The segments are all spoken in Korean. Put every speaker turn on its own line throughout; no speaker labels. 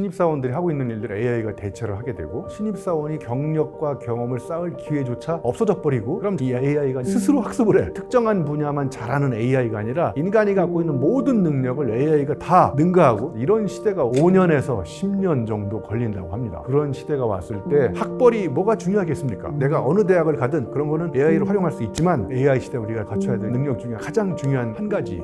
신입사원들이 하고 있는 일들 AI가 대체를 하게 되고 신입사원이 경력과 경험을 쌓을 기회조차 없어져 버리고 그럼 이 AI가 스스로 학습을 해. 특정한 분야만 잘하는 AI가 아니라 인간이 갖고 있는 모든 능력을 AI가 다 능가하고 이런 시대가 5년에서 10년 정도 걸린다고 합니다. 그런 시대가 왔을 때 학벌이 뭐가 중요하겠습니까? 내가 어느 대학을 가든 그런 거는 AI를 활용할 수 있지만 AI 시대 우리가 갖춰야 될 능력 중에 가장 중요한 한 가지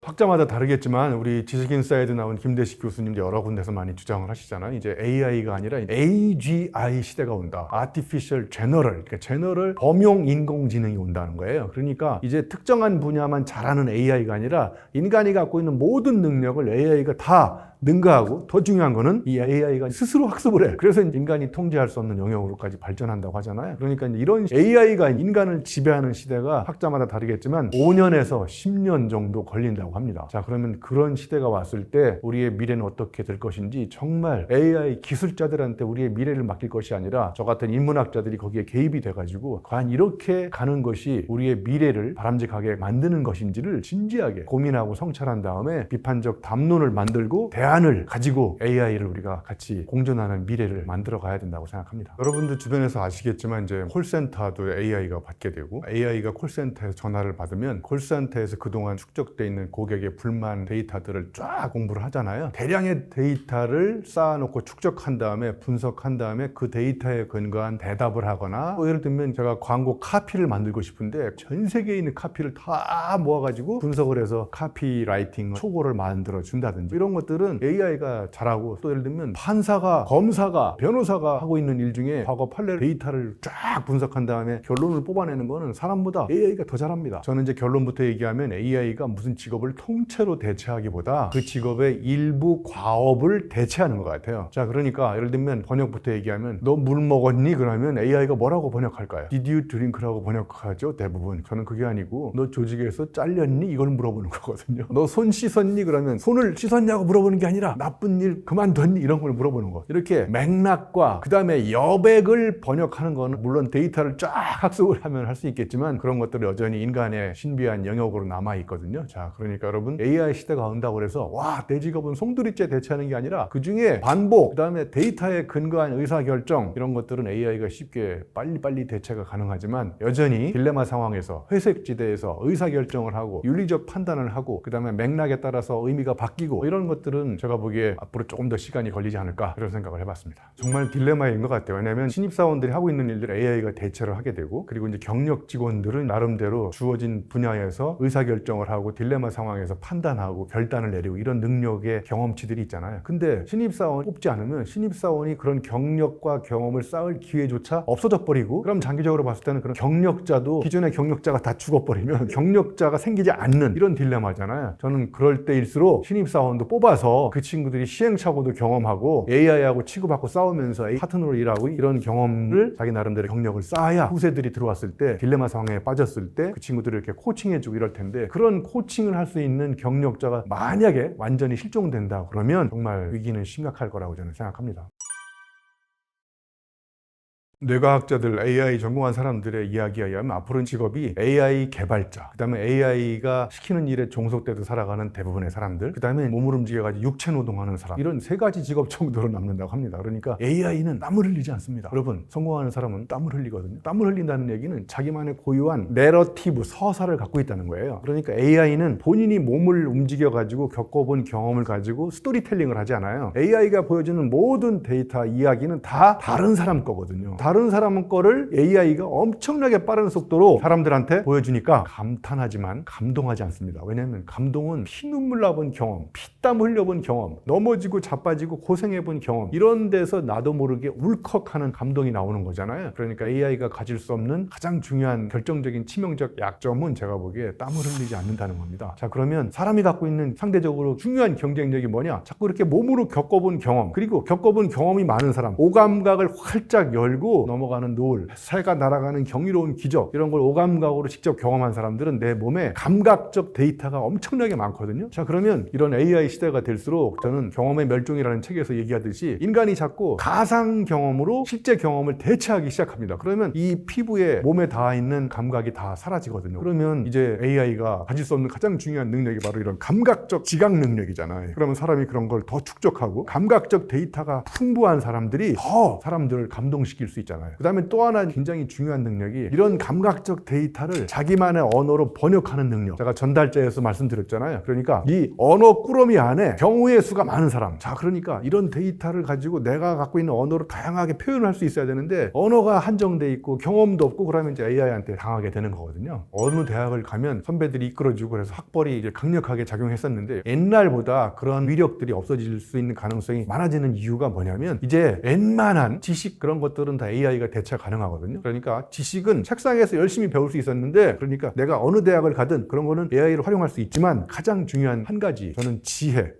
학자마다 다르겠지만 우리 지식인사이드 나온 김대식 교수님도 여러 군데서 많이 주장을 하시잖아요. 이제 AI가 아니라 AGI 시대가 온다. Artificial General, 그러니까 제너럴 범용 인공지능이 온다는 거예요. 그러니까 이제 특정한 분야만 잘하는 AI가 아니라 인간이 갖고 있는 모든 능력을 AI가 다 능가하고 더 중요한 거는 이 AI가 스스로 학습을 해. 그래서 인간이 통제할 수 없는 영역으로까지 발전한다고 하잖아요. 그러니까 이런 AI가 인간을 지배하는 시대가 학자마다 다르겠지만 5년에서 10년 정도 걸린다고 합니다. 자, 그러면 그런 시대가 왔을 때 우리의 미래는 어떻게 될 것인지 정말 AI 기술자들한테 우리의 미래를 맡길 것이 아니라 저 같은 인문학자들이 거기에 개입이 돼가지고 과연 이렇게 가는 것이 우리의 미래를 바람직하게 만드는 것인지를 진지하게 고민하고 성찰한 다음에 비판적 담론을 만들고 대안을 가지고 AI를 우리가 같이 공존하는 미래를 만들어 가야 된다고 생각합니다. 여러분들 주변에서 아시겠지만 이제 콜센터도 AI가 받게 되고 AI가 콜센터에서 전화를 받으면 콜센터에서 그동안 축적돼 있는 고객의 불만 데이터들을 쫙 공부를 하잖아요. 대량의 데이터를 쌓아놓고 축적한 다음에 분석한 다음에 그 데이터에 근거한 대답을 하거나 예를 들면 제가 광고 카피를 만들고 싶은데 전 세계에 있는 카피를 다 모아가지고 분석을 해서 카피라이팅 초고를 만들어 준다든지 이런 것들은 AI가 잘하고 또 예를 들면 판사가 검사가 변호사가 하고 있는 일 중에 과거 판례 데이터를 쫙 분석한 다음에 결론을 뽑아내는 거는 사람보다 AI가 더 잘합니다. 저는 이제 결론부터 얘기하면 AI가 무슨 직업을 통째로 대체하기보다 그 직업의 일부 과업을 대체하는 것 같아요. 자, 그러니까 예를 들면 번역부터 얘기하면 너 물 먹었니? 그러면 AI가 뭐라고 번역할까요? Did you drink라고 번역하죠 대부분. 저는 그게 아니고 너 조직에서 잘렸니? 이걸 물어보는 거거든요. 너 손 씻었니? 그러면 손을 씻었냐고 물어보는 게 아니라 나쁜 일 그만뒀니? 이런 걸 물어보는 거. 이렇게 맥락과 그 다음에 여백을 번역하는 거는 물론 데이터를 쫙 학습을 하면 할 수 있겠지만 그런 것들은 여전히 인간의 신비한 영역으로 남아있거든요. 자, 그러니까 여러분 AI 시대가 온다고 해서 와, 내 직업은 송두리째 대체하는 게 아니라 그 중에 반복, 그 다음에 데이터에 근거한 의사결정 이런 것들은 AI가 쉽게 빨리빨리 대체가 가능하지만 여전히 딜레마 상황에서 회색지대에서 의사결정을 하고 윤리적 판단을 하고 그 다음에 맥락에 따라서 의미가 바뀌고 이런 것들은 제가 보기에 앞으로 조금 더 시간이 걸리지 않을까 그런 생각을 해봤습니다. 정말 딜레마인 것 같아요. 왜냐하면 신입사원들이 하고 있는 일들 AI가 대체를 하게 되고 그리고 이제 경력 직원들은 나름대로 주어진 분야에서 의사결정을 하고 딜레마 상황에서 판단하고 결단을 내리고 이런 능력의 경험치들이 있잖아요. 근데 신입사원 뽑지 않으면 신입사원이 그런 경력과 경험을 쌓을 기회조차 없어져 버리고 그럼 장기적으로 봤을 때는 그런 경력자도 기존의 경력자가 다 죽어버리면 경력자가 생기지 않는 이런 딜레마잖아요. 저는 그럴 때일수록 신입사원도 뽑아서 그 친구들이 시행착오도 경험하고 AI하고 치고받고 싸우면서 파트너로 일하고 이런 경험을 자기 나름대로 경력을 쌓아야 후세들이 들어왔을 때 딜레마 상황에 빠졌을 때 그 친구들을 이렇게 코칭해주고 이럴 텐데 그런 코칭을 할 수 있는 경력자가 만약에 완전히 실종된다 그러면 정말 위기는 심각할 거라고 저는 생각합니다. 뇌과학자들, AI 전공한 사람들의 이야기에 의하면 앞으로는 직업이 AI 개발자, 그 다음에 AI가 시키는 일에 종속돼서 살아가는 대부분의 사람들, 그 다음에 몸을 움직여가지고 육체 노동하는 사람, 이런 세 가지 직업 정도로 남는다고 합니다. 그러니까 AI는 땀을 흘리지 않습니다. 여러분, 성공하는 사람은 땀을 흘리거든요. 땀을 흘린다는 얘기는 자기만의 고유한 내러티브, 서사를 갖고 있다는 거예요. 그러니까 AI는 본인이 몸을 움직여가지고 겪어본 경험을 가지고 스토리텔링을 하지 않아요. AI가 보여주는 모든 데이터, 이야기는 다 다른 사람 거거든요. 다른 사람 거를 AI가 엄청나게 빠른 속도로 사람들한테 보여주니까 감탄하지만 감동하지 않습니다. 왜냐하면 감동은 피눈물 나본 경험, 피땀 흘려본 경험, 넘어지고 자빠지고 고생해본 경험 이런 데서 나도 모르게 울컥하는 감동이 나오는 거잖아요. 그러니까 AI가 가질 수 없는 가장 중요한 결정적인 치명적 약점은 제가 보기에 땀을 흘리지 않는다는 겁니다. 자, 그러면 사람이 갖고 있는 상대적으로 중요한 경쟁력이 뭐냐? 자꾸 이렇게 몸으로 겪어본 경험 그리고 겪어본 경험이 많은 사람, 오감각을 활짝 열고 치고 넘어가는 노을, 새가 날아가는 경이로운 기적, 이런 걸 오감각으로 직접 경험한 사람들은 내 몸에 감각적 데이터가 엄청나게 많거든요. 자, 그러면 이런 AI 시대가 될수록 저는 경험의 멸종이라는 책에서 얘기하듯이 인간이 자꾸 가상 경험으로 실제 경험을 대체하기 시작합니다. 그러면 이 피부에 몸에 닿아 있는 감각이 다 사라지거든요. 그러면 이제 AI가 가질 수 없는 가장 중요한 능력이 바로 이런 감각적 지각 능력이잖아요. 그러면 사람이 그런 걸 더 축적하고 감각적 데이터가 풍부한 사람들이 더 사람들을 감동시킬 수 있잖아요. 그 다음에 또 하나 굉장히 중요한 능력이 이런 감각적 데이터를 자기만의 언어로 번역하는 능력. 제가 전달자에서 말씀드렸잖아요. 그러니까 이 언어 꾸러미 안에 경우의 수가 많은 사람. 자, 그러니까 이런 데이터를 가지고 내가 갖고 있는 언어로 다양하게 표현을 할 수 있어야 되는데 언어가 한정돼 있고 경험도 없고 그러면 이제 AI한테 당하게 되는 거거든요. 어느 대학을 가면 선배들이 이끌어주고 그래서 학벌이 이제 강력하게 작용했었는데 옛날보다 그런 위력들이 없어질 수 있는 가능성이 많아지는 이유가 뭐냐면 이제 웬만한 지식 그런 것들은 다 AI가 대체 가능하거든요. 그러니까 지식은 책상에서 열심히 배울 수 있었는데 그러니까 내가 어느 대학을 가든 그런 거는 AI를 활용할 수 있지만 가장 중요한 한 가지 저는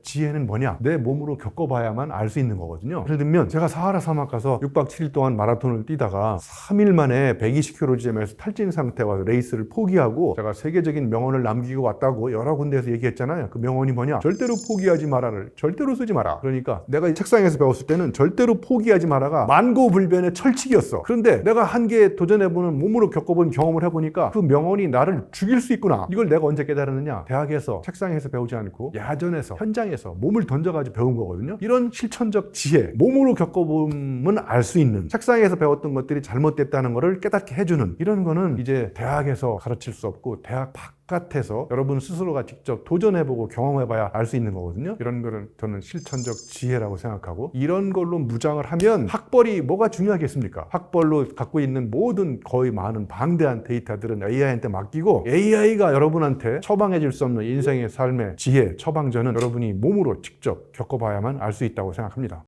지혜는 뭐냐? 내 몸으로 겪어봐야만 알 수 있는 거거든요. 예를 들면 제가 사하라 사막 가서 6박 7일 동안 마라톤을 뛰다가 3일 만에 120km 지점에서 탈진 상태와 레이스를 포기하고 제가 세계적인 명언을 남기고 왔다고 여러 군데에서 얘기했잖아요. 그 명언이 뭐냐? 절대로 포기하지 마라를 절대로 쓰지 마라. 그러니까 내가 이 책상에서 배웠을 때는 절대로 포기하지 마라가 만고불변의 철칙이었어. 그런데 내가 한계에 도전해보는 몸으로 겪어본 경험을 해보니까 그 명언이 나를 죽일 수 있구나. 이걸 내가 언제 깨달았느냐? 대학에서 책상에서 배우지 않고 야전에서 현장에서 몸을 던져가지고 배운 거거든요. 이런 실천적 지혜, 몸으로 겪어보면 알 수 있는 책상에서 배웠던 것들이 잘못됐다는 것을 깨닫게 해주는 이런 거는 이제 대학에서 가르칠 수 없고 대학 바깥에서 여러분 스스로가 직접 도전해보고 경험해봐야 알 수 있는 거거든요. 이런 거는 저는 실천적 지혜라고 생각하고 이런 걸로 무장을 하면 학벌이 뭐가 중요하겠습니까? 학벌로 갖고 있는 모든 거의 많은 방대한 데이터들은 AI한테 맡기고 AI가 여러분한테 처방해 줄 수 없는 인생의 삶의 지혜, 처방전은 여러분이 몸으로 직접 겪어봐야만 알 수 있다고 생각합니다.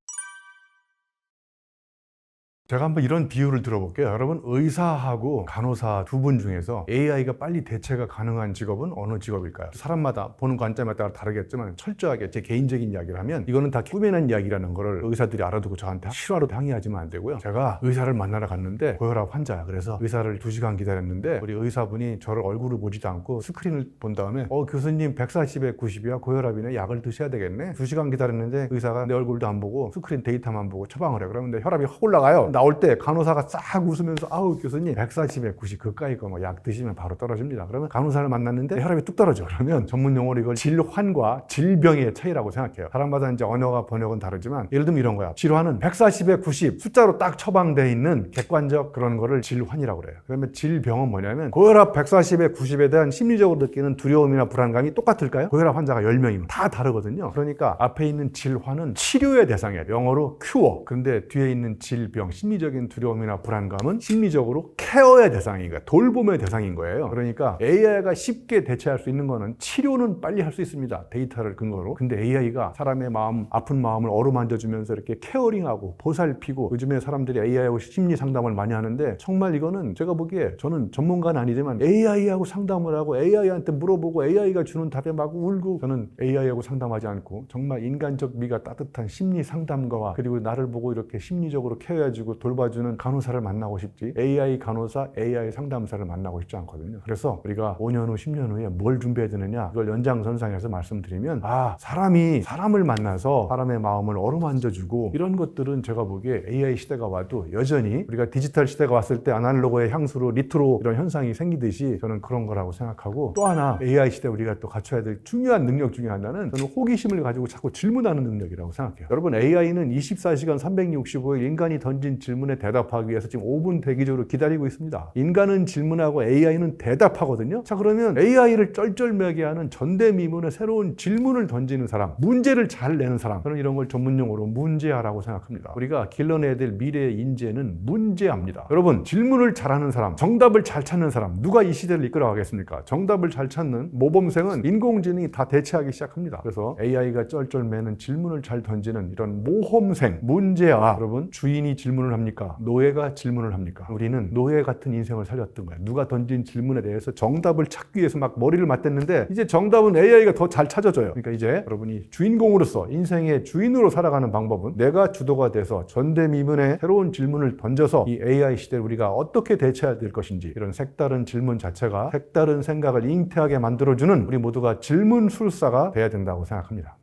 제가 한번 이런 비유를 들어볼게요. 여러분 의사하고 간호사 두 분 중에서 AI가 빨리 대체가 가능한 직업은 어느 직업일까요? 사람마다 보는 관점에 따라 다르겠지만 철저하게 제 개인적인 이야기를 하면 이거는 다 꾸며낸 이야기라는 거를 의사들이 알아두고 저한테 실화로 항의하지면 안 되고요. 제가 의사를 만나러 갔는데 고혈압 환자야. 그래서 의사를 2시간 기다렸는데 우리 의사분이 저를 얼굴을 보지도 않고 스크린을 본 다음에 교수님 140에 90이야 고혈압이네 약을 드셔야 되겠네. 2시간 기다렸는데 의사가 내 얼굴도 안 보고 스크린 데이터만 보고 처방을 해. 그러면 내 혈압이 확 올라가요. 나올 때 간호사가 싹 웃으면서 아우 교수님 140에 90 그까이 거 뭐 약 드시면 바로 떨어집니다. 그러면 간호사를 만났는데 혈압이 뚝 떨어져. 그러면 전문 용어로 이걸 질환과 질병의 차이라고 생각해요. 사람마다 이제 언어가 번역은 다르지만 예를 들면 이런 거야. 질환은 140에 90 숫자로 딱 처방돼 있는 객관적 그런 거를 질환이라고 그래요. 그러면 질병은 뭐냐면 고혈압 140에 90에 대한 심리적으로 느끼는 두려움이나 불안감이 똑같을까요? 고혈압 환자가 10명이면 다 다르거든요. 그러니까 앞에 있는 질환은 치료의 대상이에요. 영어로 큐어. 근데 뒤에 있는 질병, 심리적인 두려움이나 불안감은 심리적으로 케어의 대상인 거예요. 돌봄의 대상인 거예요. 그러니까 AI가 쉽게 대체할 수 있는 거는 치료는 빨리 할 수 있습니다. 데이터를 근거로. 근데 AI가 사람의 마음, 아픈 마음을 어루만져주면서 이렇게 케어링하고 보살피고 요즘에 사람들이 AI하고 심리 상담을 많이 하는데 정말 이거는 제가 보기에 저는 전문가는 아니지만 AI하고 상담을 하고 AI한테 물어보고 AI가 주는 답에 막 울고 저는 AI하고 상담하지 않고 정말 인간적 미가 따뜻한 심리 상담가와 그리고 나를 보고 이렇게 심리적으로 케어해주고 돌봐주는 간호사를 만나고 싶지 AI 간호사, AI 상담사를 만나고 싶지 않거든요. 그래서 우리가 5년 후, 10년 후에 뭘 준비해야 되느냐 이걸 연장선상에서 말씀드리면 사람이 사람을 만나서 사람의 마음을 어루만져주고 이런 것들은 제가 보기에 AI 시대가 와도 여전히 우리가 디지털 시대가 왔을 때 아날로그의 향수로 리트로 이런 현상이 생기듯이 저는 그런 거라고 생각하고 또 하나 AI 시대 우리가 또 갖춰야 될 중요한 능력 중에 하나는 저는 호기심을 가지고 자꾸 질문하는 능력이라고 생각해요. 여러분 AI는 24시간 365일 인간이 던진 질문에 대답하기 위해서 지금 5분 대기적으로 기다리고 있습니다. 인간은 질문하고 AI는 대답하거든요. 자 그러면 AI를 쩔쩔매게 하는 전대미문의 새로운 질문을 던지는 사람, 문제를 잘 내는 사람, 저는 이런 걸 전문용어로 문제아라고 생각합니다. 우리가 길러내야 될 미래의 인재는 문제아입니다. 여러분 질문을 잘하는 사람, 정답을 잘 찾는 사람 누가 이 시대를 이끌어가겠습니까? 정답을 잘 찾는 모범생은 인공지능이 다 대체하기 시작합니다. 그래서 AI가 쩔쩔매는 질문을 잘 던지는 이런 모험생, 문제아 여러분 주인이 질문을 합니까? 노예가 질문을 합니까? 우리는 노예 같은 인생을 살렸던 거야. 누가 던진 질문에 대해서 정답을 찾기 위해서 막 머리를 맞댔는데 이제 정답은 AI가 더 잘 찾아줘요. 그러니까 이제 여러분이 주인공으로서 인생의 주인으로 살아가는 방법은 내가 주도가 돼서 전대미문의 새로운 질문을 던져서 이 AI 시대를 우리가 어떻게 대처해야 될 것인지, 이런 색다른 질문 자체가 색다른 생각을 잉태하게 만들어주는 우리 모두가 질문술사가 돼야 된다고 생각합니다.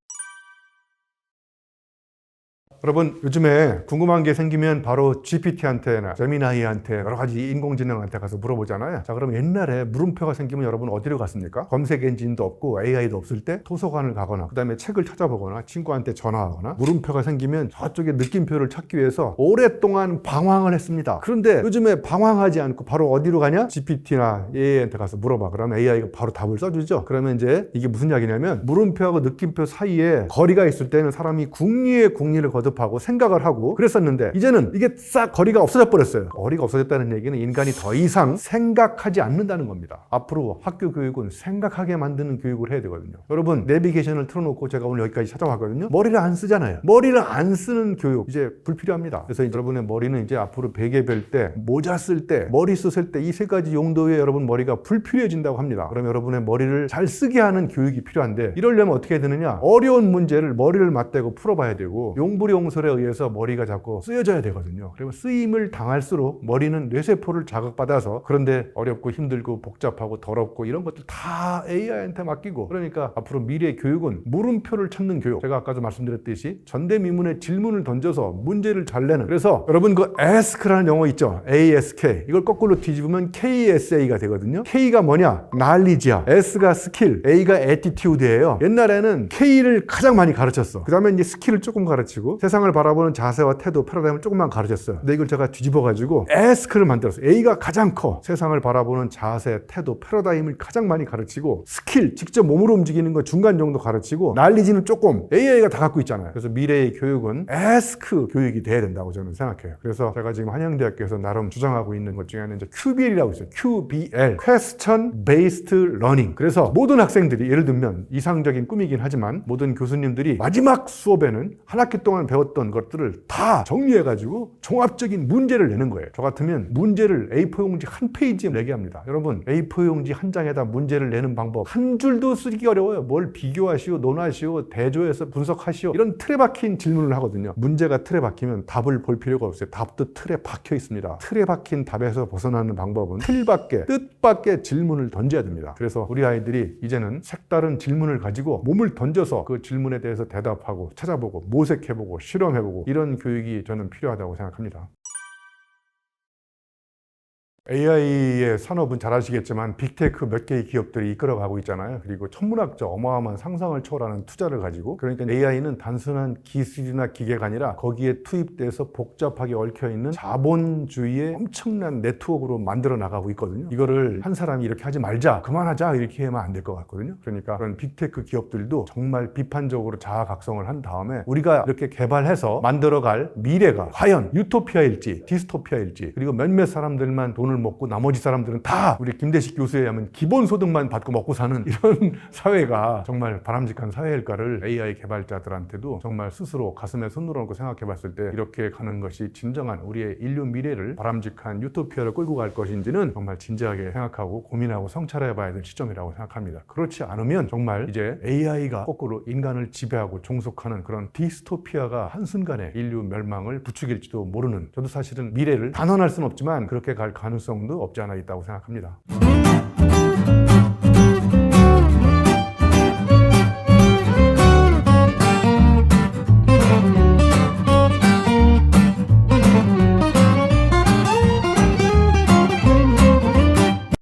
여러분, 요즘에 궁금한 게 생기면 바로 GPT한테나 제미나이한테 여러 가지 인공지능한테 가서 물어보잖아요. 자, 그럼 옛날에 물음표가 생기면 여러분 어디로 갔습니까? 검색 엔진도 없고 AI도 없을 때 도서관을 가거나 그 다음에 책을 찾아보거나 친구한테 전화하거나 물음표가 생기면 저쪽에 느낌표를 찾기 위해서 오랫동안 방황을 했습니다. 그런데 요즘에 방황하지 않고 바로 어디로 가냐? GPT나 AI한테 가서 물어봐. 그러면 AI가 바로 답을 써주죠. 그러면 이제 이게 무슨 이야기냐면 물음표하고 느낌표 사이에 거리가 있을 때는 사람이 궁리에 궁리를 거듭 하고 생각을 하고 그랬었는데 이제는 이게 싹 거리가 없어져 버렸어요. 거리가 없어졌다는 얘기는 인간이 더 이상 생각하지 않는다는 겁니다. 앞으로 학교 교육은 생각하게 만드는 교육을 해야 되거든요. 여러분, 내비게이션을 틀어놓고 제가 오늘 여기까지 찾아왔거든요. 머리를 안 쓰잖아요. 머리를 안 쓰는 교육 이제 불필요합니다. 그래서 여러분의 머리는 이제 앞으로 베개 벨 때, 모자 쓸 때, 머리 쓰실 때 이 세 가지 용도에 여러분 머리가 불필요해진다고 합니다. 그럼 여러분의 머리를 잘 쓰게 하는 교육이 필요한데 이러려면 어떻게 해야 되느냐? 어려운 문제를 머리를 맞대고 풀어봐야 되고 용불용 설에 의해서 머리가 자꾸 쓰여져야 되거든요. 그리고 쓰임을 당할수록 머리는 뇌세포를 자극받아서 그런데 어렵고 힘들고 복잡하고 더럽고 이런 것들 다 AI한테 맡기고, 그러니까 앞으로 미래의 교육은 물음표를 찾는 교육. 제가 아까도 말씀드렸듯이 전대미문의 질문을 던져서 문제를 잘 내는, 그래서 여러분 그 ask라는 영어 있죠? ASK. 이걸 거꾸로 뒤집으면 KSA가 되거든요. K가 뭐냐? knowledge야. S가 스킬, A가 attitude예요. 옛날에는 K를 가장 많이 가르쳤어. 그 다음에 이제 스킬을 조금 가르치고 세상을 바라보는 자세와 태도, 패러다임을 조금만 가르쳤어요. 근데 이걸 제가 뒤집어가지고 ask를 만들었어요. A가 가장 커. 세상을 바라보는 자세, 태도, 패러다임을 가장 많이 가르치고 스킬, 직접 몸으로 움직이는 거 중간 정도 가르치고 knowledge는 조금 AI가 다 갖고 있잖아요. 그래서 미래의 교육은 ask 교육이 돼야 된다고 저는 생각해요. 그래서 제가 지금 한양대학교에서 나름 주장하고 있는 것 중에는 이제 QBL이라고 있어요. QBL, Question Based Learning. 그래서 모든 학생들이, 예를 들면 이상적인 꿈이긴 하지만 모든 교수님들이 마지막 수업에는 한 학기 동안 배웠던 것들을 다 정리해가지고 종합적인 문제를 내는 거예요. 저 같으면 문제를 A4 용지 한 페이지에 내게 합니다. 여러분, A4 용지 한 장에다 문제를 내는 방법 한 줄도 쓰기 어려워요. 뭘 비교하시오, 논하시오, 대조해서 분석하시오, 이런 틀에 박힌 질문을 하거든요. 문제가 틀에 박히면 답을 볼 필요가 없어요. 답도 틀에 박혀 있습니다. 틀에 박힌 답에서 벗어나는 방법은 틀밖에, 뜻밖의 질문을 던져야 됩니다. 그래서 우리 아이들이 이제는 색다른 질문을 가지고 몸을 던져서 그 질문에 대해서 대답하고 찾아보고 모색해보고 실험해보고, 이런 교육이 저는 필요하다고 생각합니다. AI의 산업은 잘 아시겠지만 빅테크 몇 개의 기업들이 이끌어가고 있잖아요. 그리고 천문학적 어마어마한 상상을 초월하는 투자를 가지고, 그러니까 AI는 단순한 기술이나 기계가 아니라 거기에 투입돼서 복잡하게 얽혀있는 자본주의의 엄청난 네트워크로 만들어 나가고 있거든요. 이거를 한 사람이 이렇게 하지 말자, 그만하자 이렇게 하면 안 될 것 같거든요. 그러니까 그런 빅테크 기업들도 정말 비판적으로 자아각성을 한 다음에 우리가 이렇게 개발해서 만들어갈 미래가 과연 유토피아일지 디스토피아일지, 그리고 몇몇 사람들만 돈을 먹고 나머지 사람들은 다 우리 김대식 교수에 의하면 기본소득만 받고 먹고 사는 이런 사회가 정말 바람직한 사회일까를 AI 개발자들한테도 정말 스스로 가슴에 손을 얹고 생각해 봤을 때 이렇게 가는 것이 진정한 우리의 인류 미래를 바람직한 유토피아를 끌고 갈 것인지는 정말 진지하게 생각하고 고민하고 성찰해 봐야 될 시점이라고 생각합니다. 그렇지 않으면 정말 이제 AI가 거꾸로 인간을 지배하고 종속하는 그런 디스토피아가 한순간에 인류 멸망을 부추길지도 모르는, 저도 사실은 미래를 단언할 수는 없지만 그렇게 갈 가능성도 없지 않아 있다고 생각합니다.